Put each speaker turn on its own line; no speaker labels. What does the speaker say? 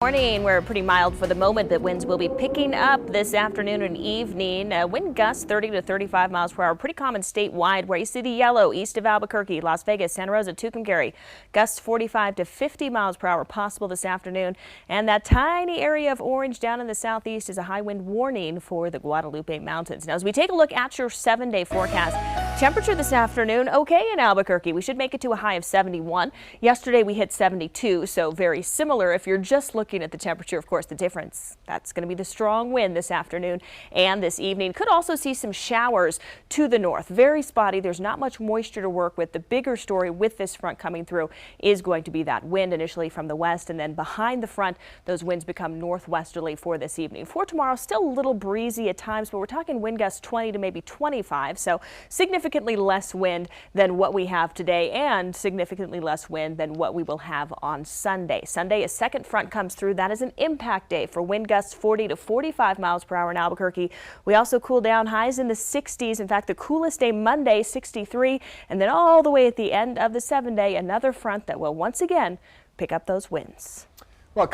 Morning. We're pretty mild for the moment, but winds will be picking up this afternoon and evening. Wind gusts 30 to 35 miles per hour. Pretty common statewide, where you see the yellow east of Albuquerque, Las Vegas, Santa Rosa, Tucumcari. Gusts 45 to 50 miles per hour possible this afternoon. And that tiny area of orange down in the southeast is a high wind warning for the Guadalupe Mountains. Now, as we take a look at your 7-day forecast, temperature this afternoon okay in Albuquerque. We should make it to a high of 71. Yesterday we hit 72, so very similar. If you're just looking at the temperature, of course, the difference, that's going to be the strong wind this afternoon and this evening. Could also see some showers to the north. Very spotty. There's not much moisture to work with. The bigger story with this front coming through is going to be that wind initially from the west, and then behind the front, those winds become northwesterly for this evening. For tomorrow, still a little breezy at times, but we're talking wind gusts 20 to maybe 25, so significantly less wind than what we have today and significantly less wind than what we will have on Sunday. Sunday, a second front comes through. That is an impact day for wind gusts 40 to 45 miles per hour in Albuquerque. We also cool down, highs in the 60s. In fact, the coolest day Monday, 63, and then all the way at the end of the 7-day, another front that will once again pick up those winds.
Well,